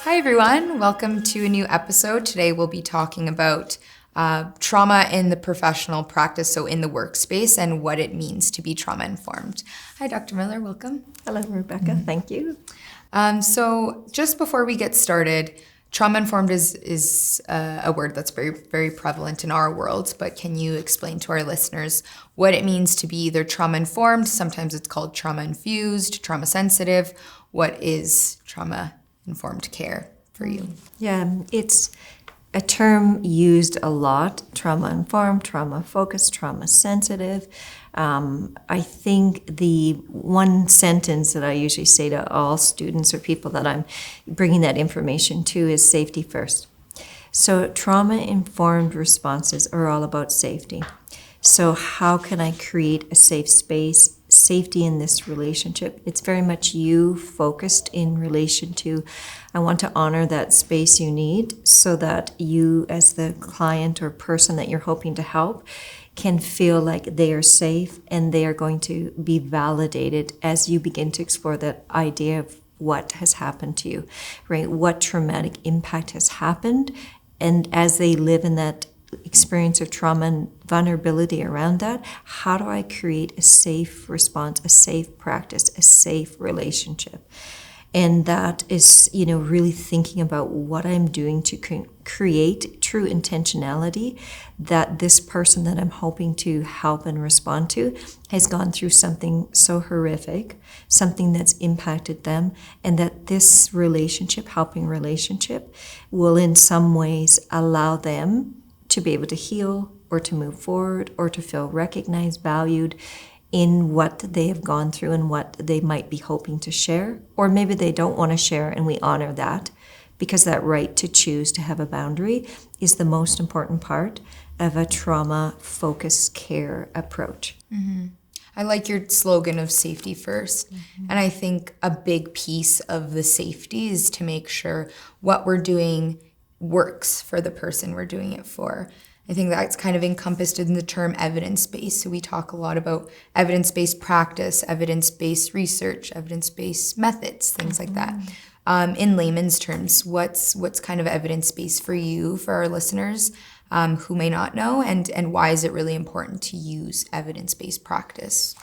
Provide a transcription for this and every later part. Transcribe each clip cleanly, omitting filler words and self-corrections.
Hi, everyone. Welcome to a new episode. Today, we'll be talking about trauma in the professional practice, so in the workspace, and what it means to be trauma informed. Hi, Dr. Miller. Welcome. Hello, Rebecca. Thank you. So, just before we get started, trauma informed is a word that's very, very prevalent in our world. But can you explain to our listeners what it means to be either trauma informed? Sometimes it's called trauma infused, trauma sensitive. What is trauma informed care for you? Yeah, it's a term used a lot: trauma-informed, trauma-focused, trauma-sensitive. I think the one sentence that I usually say to all students or people that I'm bringing that information to is safety first. So trauma-informed responses are all about safety. So how can I create a safe space, safety in this relationship? It's very much you focused in relation to, I want to honor that space you need so that you as the client or person that you're hoping to help can feel like they are safe and they are going to be validated as you begin to explore that idea of what has happened to you, right? What traumatic impact has happened. And as they live in that experience of trauma and vulnerability around that, how do I create a safe response, a safe practice, a safe relationship? And that is, really thinking about what I'm doing to create true intentionality that this person that I'm hoping to help and respond to has gone through something so horrific, something that's impacted them, and that this relationship, helping relationship, will in some ways allow them to be able to heal or to move forward or to feel recognized, valued in what they have gone through and what they might be hoping to share. Or maybe they don't want to share, and we honor that, because that right to choose to have a boundary is the most important part of a trauma-focused care approach. Mm-hmm. I like your slogan of safety first. Mm-hmm. And I think a big piece of the safety is to make sure what we're doing works for the person we're doing it for. I think that's kind of encompassed in the term evidence-based. So we talk a lot about evidence-based practice, evidence-based research, evidence-based methods, things like that. In layman's terms, what's kind of evidence-based for you, for our listeners who may not know, and why is it really important to use evidence-based practice?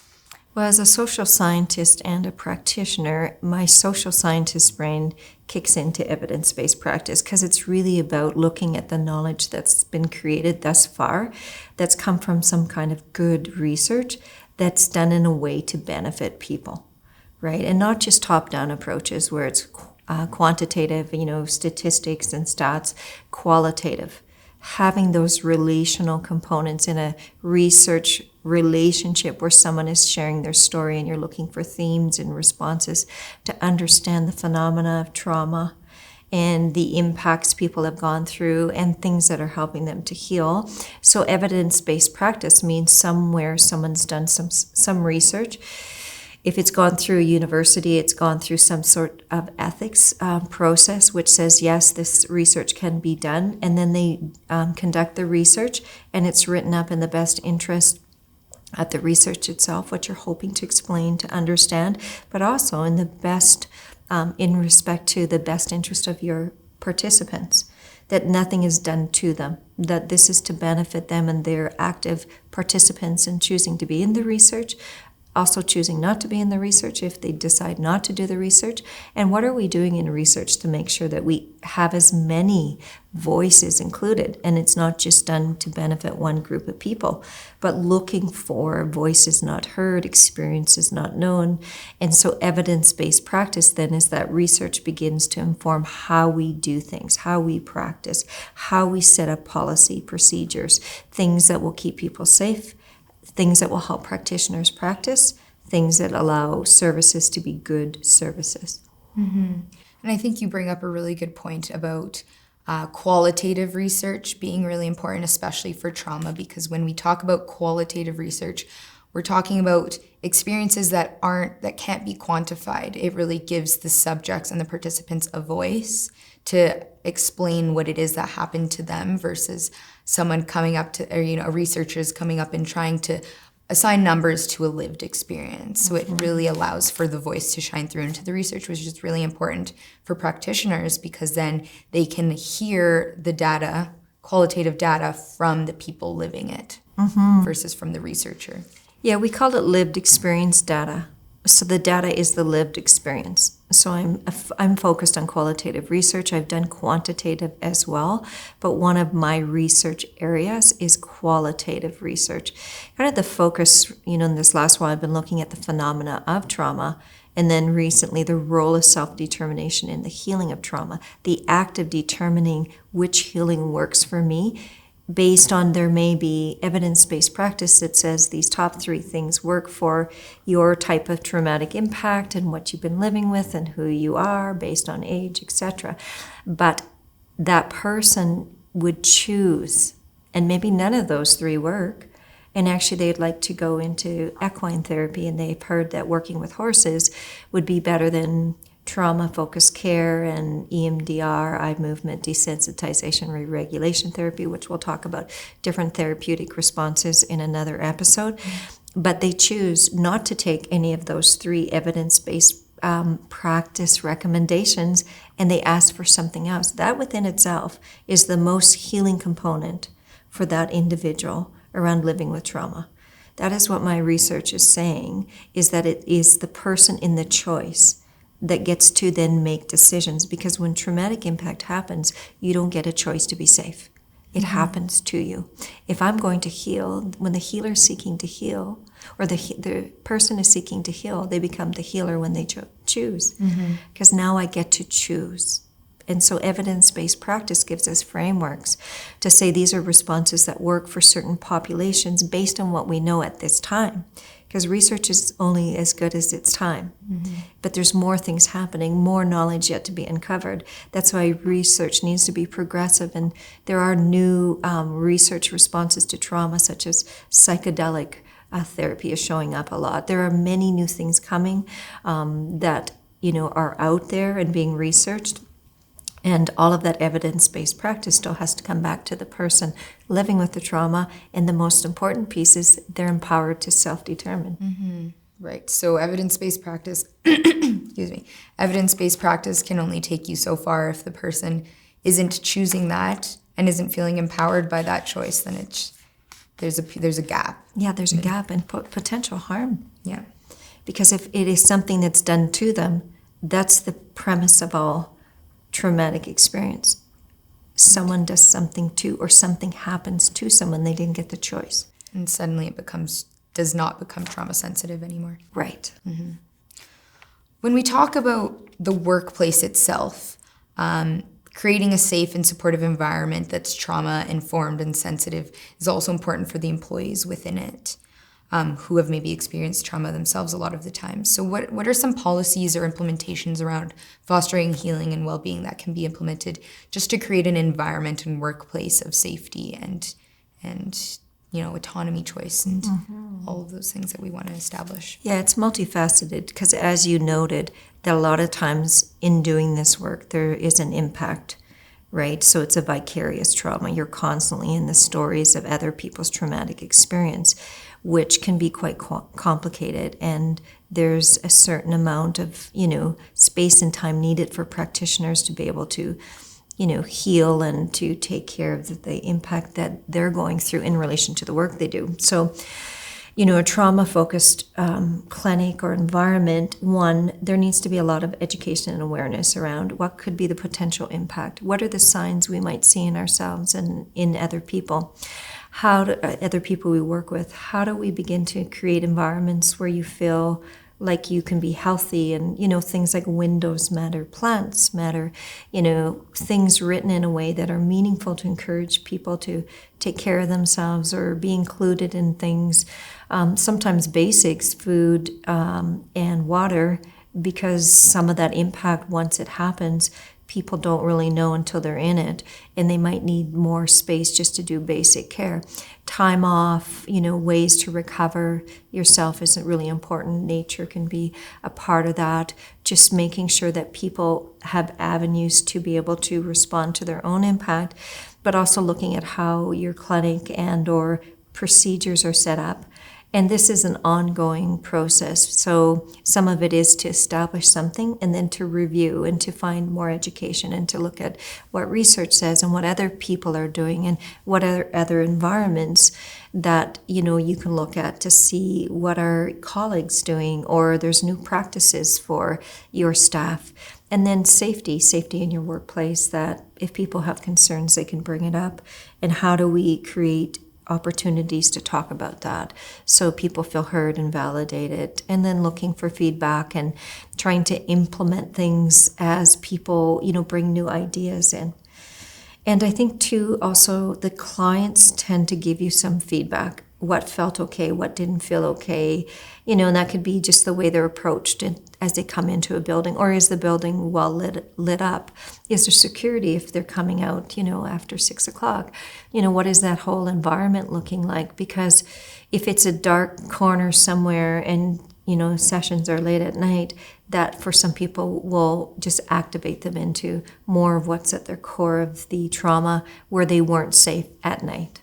Well, as a social scientist and a practitioner, my social scientist brain kicks into evidence-based practice because it's really about looking at the knowledge that's been created thus far, that's come from some kind of good research that's done in a way to benefit people, right? And not just top-down approaches where it's quantitative, statistics and stats, qualitative. Having those relational components in a research relationship where someone is sharing their story and you're looking for themes and responses to understand the phenomena of trauma and the impacts people have gone through and things that are helping them to heal. So evidence-based practice means somewhere someone's done some research. If it's gone through a university, it's gone through some sort of ethics process which says, yes, this research can be done. And then they conduct the research and it's written up in the best interest at the research itself, what you're hoping to explain, to understand, but also in the best, in respect to the best interest of your participants, that nothing is done to them, that this is to benefit them and their active participants in choosing to be in the research, also choosing not to be in the research if they decide not to do the research. And what are we doing in research to make sure that we have as many voices included? And it's not just done to benefit one group of people, but looking for voices not heard, experiences not known. And so evidence-based practice then is that research begins to inform how we do things, how we practice, how we set up policy, procedures, things that will keep people safe, things that will help practitioners practice, things that allow services to be good services. Mm-hmm. And I think you bring up a really good point about qualitative research being really important, especially for trauma, because when we talk about qualitative research, we're talking about experiences that can't be quantified. It really gives the subjects and the participants a voice to explain what it is that happened to them versus someone coming up to, or researchers coming up and trying to assign numbers to a lived experience. So it really allows for the voice to shine through into the research, which is really important for practitioners because then they can hear the data, qualitative data from the people living it versus from the researcher. Yeah, we call it lived experience data. So the data is the lived experience. So I'm focused on qualitative research. I've done quantitative as well, but one of my research areas is qualitative research. Kind of the focus, in this last while, I've been looking at the phenomena of trauma, and then recently the role of self-determination in the healing of trauma, the act of determining which healing works for me. Based on there may be evidence-based practice that says these top 3 things work for your type of traumatic impact and what you've been living with and who you are based on age, etc. But that person would choose, and maybe none of those 3 work, and actually they'd like to go into equine therapy, and they've heard that working with horses would be better than trauma-focused care and EMDR, eye movement desensitization re-regulation therapy, which we'll talk about different therapeutic responses in another episode. But they choose not to take any of those 3 evidence-based practice recommendations, and they ask for something else. That within itself is the most healing component for that individual around living with trauma. That is what my research is saying, is that it is the person in the choice that gets to then make decisions, because when traumatic impact happens, you don't get a choice to be safe. It happens to you. If I'm going to heal, when the healer is seeking to heal, or the person is seeking to heal, they become the healer when they choose. Because now I get to choose. And so evidence-based practice gives us frameworks to say these are responses that work for certain populations based on what we know at this time. Because research is only as good as its time. But there's more things happening, more knowledge yet to be uncovered. That's why research needs to be progressive. And there are new research responses to trauma, such as psychedelic therapy is showing up a lot. There are many new things coming that are out there and being researched. And all of that evidence-based practice still has to come back to the person living with the trauma. And the most important piece is they're empowered to self-determine. Right. So evidence-based practice, excuse me, evidence-based practice can only take you so far. If the person isn't choosing that and isn't feeling empowered by that choice, then there's a gap. Yeah, there's a gap and potential harm. Yeah. Because if it is something that's done to them, that's the premise of all traumatic experience. Someone does something to, or something happens to someone, they didn't get the choice. And suddenly it does not become trauma sensitive anymore. Right. When we talk about the workplace itself, creating a safe and supportive environment that's trauma informed and sensitive is also important for the employees within it. Who have maybe experienced trauma themselves a lot of the time. So what are some policies or implementations around fostering healing and well-being that can be implemented just to create an environment and workplace of safety and autonomy, choice, and all of those things that we want to establish? Yeah, it's multifaceted because, as you noted, that a lot of times in doing this work, there is an impact, right? So it's a vicarious trauma. You're constantly in the stories of other people's traumatic experience, which can be quite complicated. And there's a certain amount of, space and time needed for practitioners to be able to, heal and to take care of the impact that they're going through in relation to the work they do. So, a trauma-focused clinic or environment, there needs to be a lot of education and awareness around what could be the potential impact. What are the signs we might see in ourselves and in other people? Other people we work with, how do we begin to create environments where you feel like you can be healthy? And, things like windows matter, plants matter, things written in a way that are meaningful to encourage people to take care of themselves or be included in things. Sometimes basics, food and water, because some of that impact, once it happens, people don't really know until they're in it, and they might need more space just to do basic care. Time off, ways to recover yourself isn't really important. Nature can be a part of that. Just making sure that people have avenues to be able to respond to their own impact, but also looking at how your clinic and or procedures are set up And this is an ongoing process. So some of it is to establish something and then to review and to find more education and to look at what research says and what other people are doing and what other environments that, you can look at to see what are colleagues doing, or there's new practices for your staff. And then safety in your workplace, that if people have concerns, they can bring it up. And how do we create opportunities to talk about that so people feel heard and validated, and then looking for feedback and trying to implement things as people, bring new ideas in. And I think too, also the clients tend to give you some feedback. What felt okay, what didn't feel okay, and that could be just the way they're approached as they come into a building, or is the building well lit up? Is there security if they're coming out, after 6 o'clock? What is that whole environment looking like? Because if it's a dark corner somewhere and, sessions are late at night, that for some people will just activate them into more of what's at their core of the trauma, where they weren't safe at night.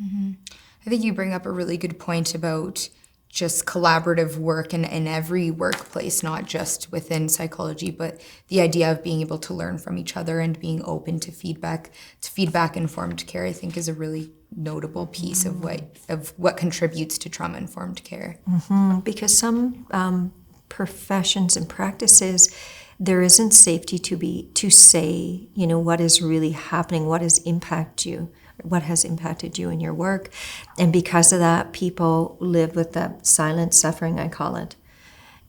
Mm-hmm. I think you bring up a really good point about just collaborative work in every workplace, not just within psychology, but the idea of being able to learn from each other and being open to feedback informed care, I think, is a really notable piece of what contributes to trauma-informed care. Mm-hmm. Because some professions and practices, there isn't safety to say, what is really happening, what has impacted you in your work. And because of that, people live with that silent suffering, I call it.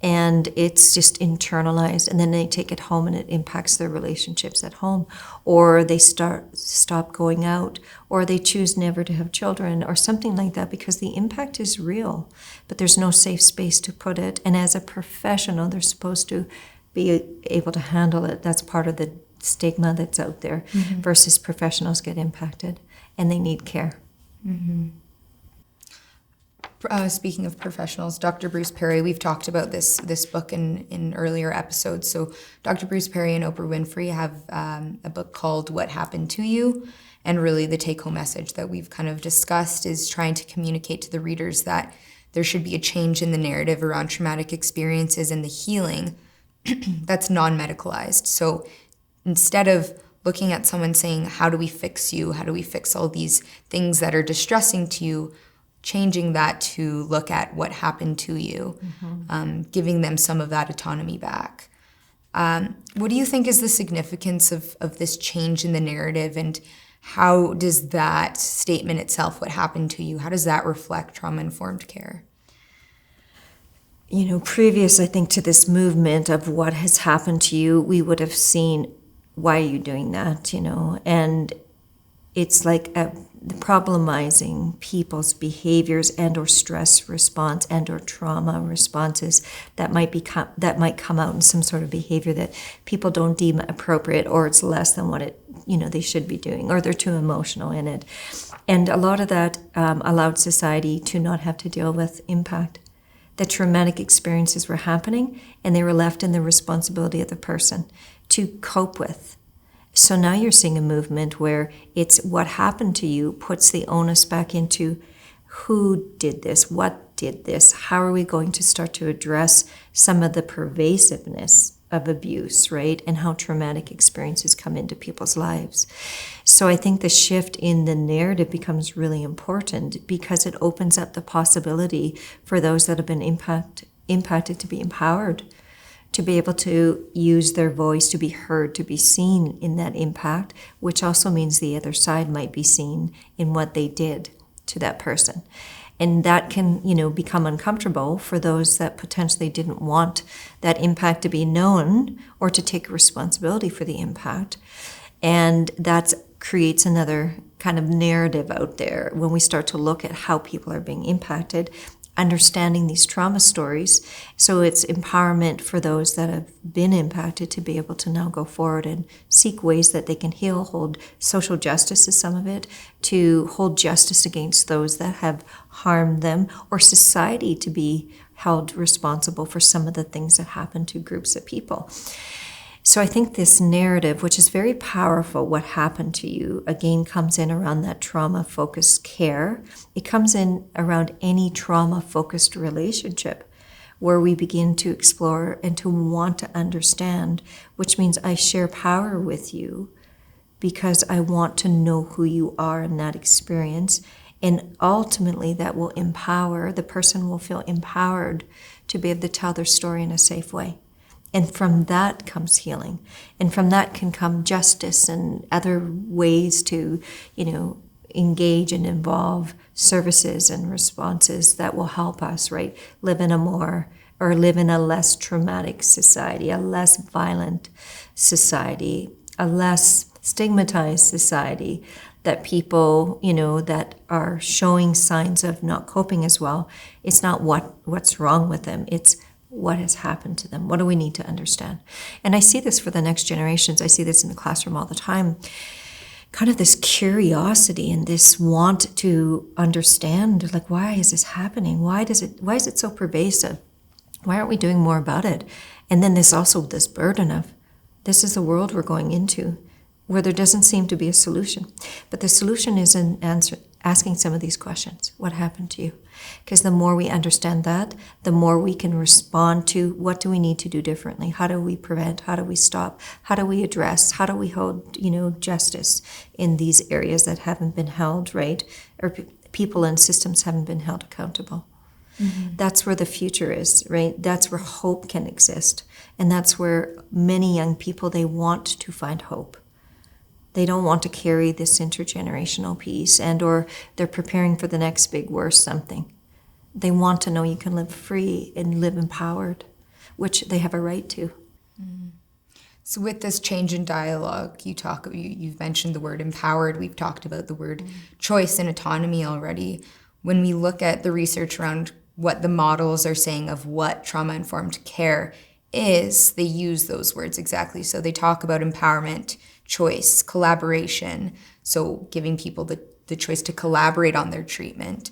And it's just internalized, and then they take it home and it impacts their relationships at home, or they stop going out, or they choose never to have children or something like that, because the impact is real, but there's no safe space to put it. And as a professional, they're supposed to be able to handle it. That's part of the stigma that's out there, versus professionals get impacted and they need care. Mm-hmm. Speaking of professionals, Dr. Bruce Perry, we've talked about this book in earlier episodes. So Dr. Bruce Perry and Oprah Winfrey have a book called What Happened to You? And really the take-home message that we've kind of discussed is trying to communicate to the readers that there should be a change in the narrative around traumatic experiences and the healing that's non-medicalized. So instead of looking at someone saying, how do we fix you? How do we fix all these things that are distressing to you? Changing that to look at what happened to you, giving them some of that autonomy back. What do you think is the significance of this change in the narrative, and how does that statement itself, what happened to you, how does that reflect trauma-informed care? Previous, I think, to this movement of what has happened to you, we would have seen, why are you doing that, and it's like problematizing people's behaviors and or stress response and or trauma responses that might come out in some sort of behavior that people don't deem appropriate, or it's less than what they should be doing, or they're too emotional in it. And a lot of that allowed society to not have to deal with impact. That traumatic experiences were happening and they were left in the responsibility of the person to cope with. So now you're seeing a movement where it's what happened to you puts the onus back into who did this, what did this, how are we going to start to address some of the pervasiveness of abuse, right? And how traumatic experiences come into people's lives. So I think the shift in the narrative becomes really important because it opens up the possibility for those that have been impacted to be empowered, to be able to use their voice, to be heard, to be seen in that impact, which also means the other side might be seen in what they did to that person. And that can, become uncomfortable for those that potentially didn't want that impact to be known or to take responsibility for the impact. And that creates another kind of narrative out there when we start to look at how people are being impacted, understanding these trauma stories. So it's empowerment for those that have been impacted to be able to now go forward and seek ways that they can heal, hold social justice is some of it, to hold justice against those that have harmed them, or society to be held responsible for some of the things that happen to groups of people. So I think this narrative, which is very powerful, what happened to you, again, comes in around that trauma-focused care. It comes in around any trauma-focused relationship where we begin to explore and to want to understand, which means I share power with you because I want to know who you are in that experience. And ultimately, that will empower, the person will feel empowered to be able to tell their story in a safe way. And from that comes healing. And from that can come justice and other ways to, engage and involve services and responses that will help us, right? Live in a less traumatic society, a less violent society, a less stigmatized society, that people, that are showing signs of not coping as well, it's not what's wrong with them, it's what has happened to them. What do we need to understand? And I see this for the next generations. I see this in the classroom all the time. Kind of this curiosity and this want to understand, like, why is this happening? Why is it so pervasive? Why aren't we doing more about it? And then there's also this burden of, this is the world we're going into, where there doesn't seem to be a solution. But the solution is in asking some of these questions. What happened to you? Because the more we understand that, the more we can respond to what do we need to do differently? How do we prevent? How do we stop? How do we address? How do we hold, justice in these areas that haven't been held, right? Or people and systems haven't been held accountable. Mm-hmm. That's where the future is, right? That's where hope can exist. And that's where many young people, they want to find hope. They don't want to carry this intergenerational piece or they're preparing for the next big worse something. They want to know you can live free and live empowered, which they have a right to. Mm. So with this change in dialogue, you've mentioned the word empowered. We've talked about the word choice and autonomy already. When we look at the research around what the models are saying of what trauma-informed care is, they use those words exactly. So they talk about empowerment, choice, collaboration, so giving people the choice to collaborate on their treatment,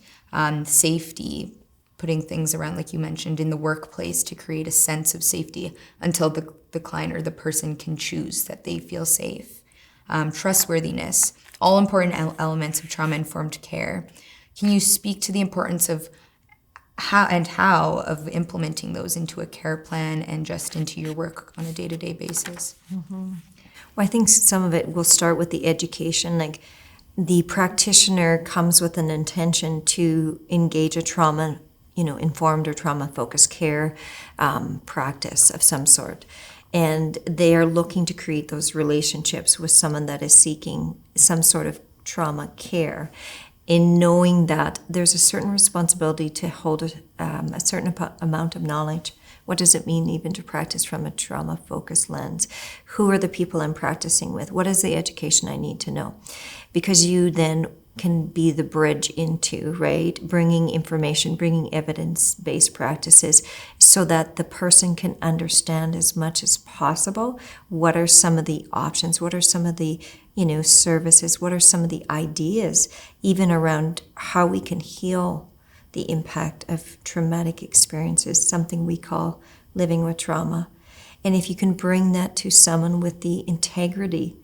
safety, putting things around, like you mentioned, in the workplace to create a sense of safety until the client or the person can choose that they feel safe, trustworthiness, all important elements of trauma-informed care. Can you speak to the importance of how of implementing those into a care plan and just into your work on a day-to-day basis? Mm-hmm. Well, I think some of it will start with the education. Like, the practitioner comes with an intention to engage a trauma, informed or trauma-focused care practice of some sort. And they are looking to create those relationships with someone that is seeking some sort of trauma care, in knowing that there's a certain responsibility to hold a certain amount of knowledge. What does it mean even to practice from a trauma-focused lens? Who are the people I'm practicing with? What is the education I need to know? Because you then can be the bridge into, right, bringing information, bringing evidence-based practices so that the person can understand as much as possible what are some of the options, what are some of the services, what are some of the ideas, even around how we can heal the impact of traumatic experiences, something we call living with trauma. And if you can bring that to someone with the integrity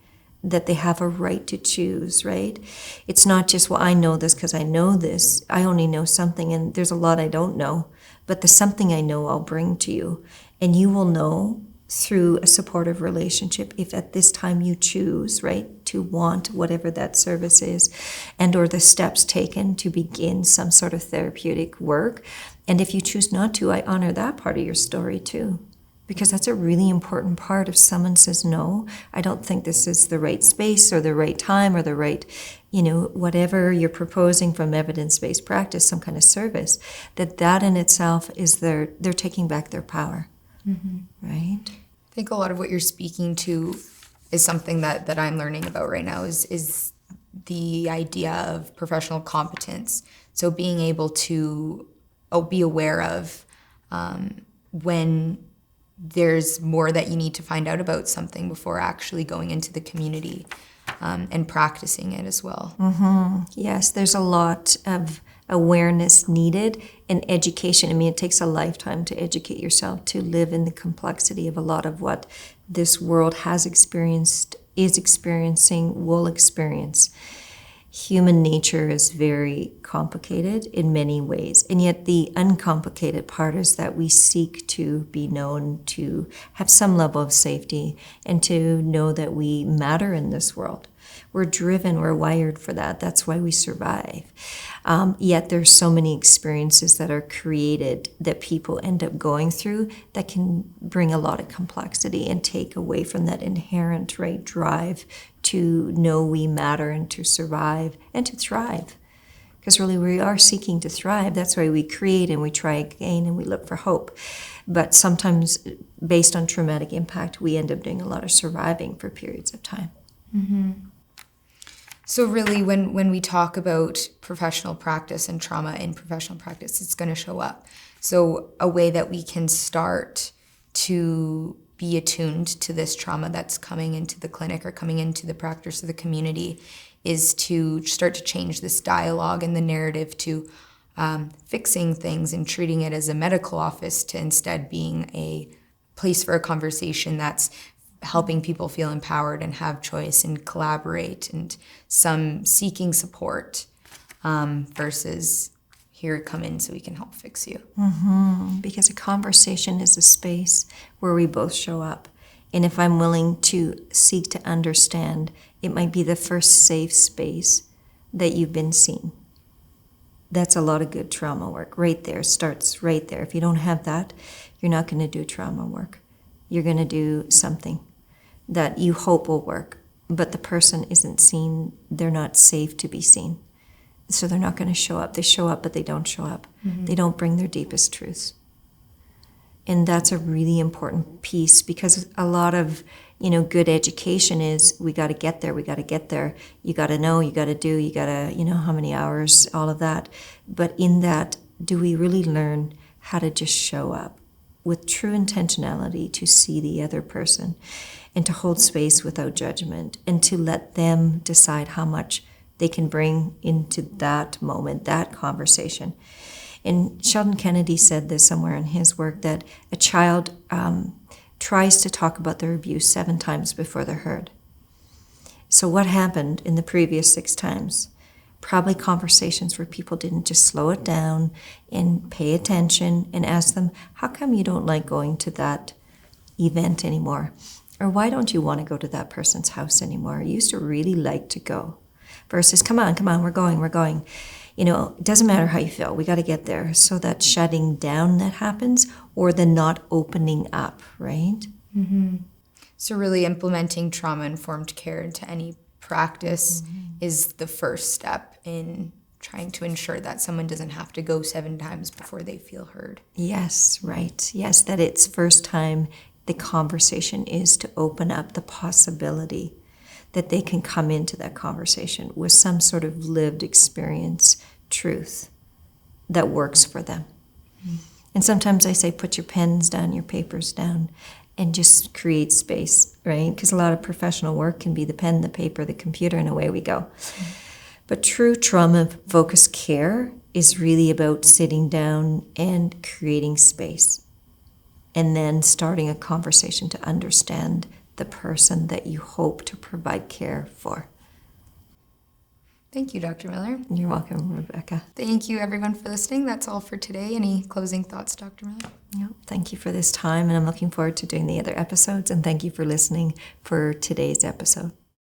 that they have a right to choose, right? It's not just, well, I know this because I know this. I only know something, and there's a lot I don't know. But the something I know I'll bring to you. And you will know through a supportive relationship if at this time you choose, right, to want whatever that service is, and or the steps taken to begin some sort of therapeutic work. And if you choose not to, I honor that part of your story too, because that's a really important part. If someone says, no, I don't think this is the right space or the right time or the right, whatever you're proposing from evidence-based practice, some kind of service, that in itself is they're taking back their power. Mm-hmm. Right? I think a lot of what you're speaking to is something that I'm learning about right now is the idea of professional competence. So being able to be aware of when there's more that you need to find out about something before actually going into the community and practicing it as well. Mm-hmm. Yes, there's a lot of awareness needed And education, I mean, it takes a lifetime to educate yourself to live in the complexity of a lot of what this world has experienced, is experiencing, will experience. Human nature is very complicated in many ways, and yet the uncomplicated part is that we seek to be known, to have some level of safety, and to know that we matter in this world. We're driven, we're wired for that. That's why we survive. Yet there's so many experiences that are created that people end up going through that can bring a lot of complexity and take away from that inherent drive to know we matter and to survive and to thrive. Because really we are seeking to thrive. That's why we create and we try again and we look for hope. But sometimes based on traumatic impact, we end up doing a lot of surviving for periods of time. Mm-hmm. So really, when we talk about professional practice and trauma in professional practice, it's going to show up. So a way that we can start to be attuned to this trauma that's coming into the clinic or coming into the practice of the community is to start to change this dialogue and the narrative to fixing things and treating it as a medical office to instead being a place for a conversation that's helping people feel empowered and have choice and collaborate and some seeking support versus here, come in so we can help fix you. Mm-hmm. Because a conversation is a space where we both show up. And if I'm willing to seek to understand, it might be the first safe space that you've been seen. That's a lot of good trauma work right there, starts right there. If you don't have that, you're not going to do trauma work. You're going to do something that you hope will work, but the person isn't seen, they're not safe to be seen. So they're not going to show up. They show up, but they don't show up. Mm-hmm. They don't bring their deepest truths. And that's a really important piece because a lot of, good education is we got to get there, we got to get there. You got to know, you got to do, you got to, how many hours, all of that. But in that, do we really learn how to just show up with true intentionality to see the other person and to hold space without judgment and to let them decide how much they can bring into that moment, that conversation. And Sheldon Kennedy said this somewhere in his work that a child tries to talk about their abuse 7 times before they're heard. So what happened in the previous 6 times? Probably conversations where people didn't just slow it down and pay attention and ask them, how come you don't like going to that event anymore? Or why don't you want to go to that person's house anymore? You used to really like to go. Versus, come on, we're going. It doesn't matter how you feel. We got to get there. So that shutting down that happens or the not opening up, right? Mm-hmm. So really implementing trauma-informed care into any practice is the first step in trying to ensure that someone doesn't have to go 7 times before they feel heard. Yes, right. Yes, that it's first time the conversation is to open up the possibility that they can come into that conversation with some sort of lived experience, truth that works for them. Mm-hmm. And sometimes I say, put your pens down, your papers down, and just create space, right? Because a lot of professional work can be the pen, the paper, the computer, and away we go. Mm-hmm. But true trauma-focused care is really about sitting down and creating space, and then starting a conversation to understand the person that you hope to provide care for. Thank you, Dr. Miller. You're welcome, Rebecca. Thank you, everyone, for listening. That's all for today. Any closing thoughts, Dr. Miller? No, thank you for this time, and I'm looking forward to doing the other episodes, and thank you for listening for today's episode.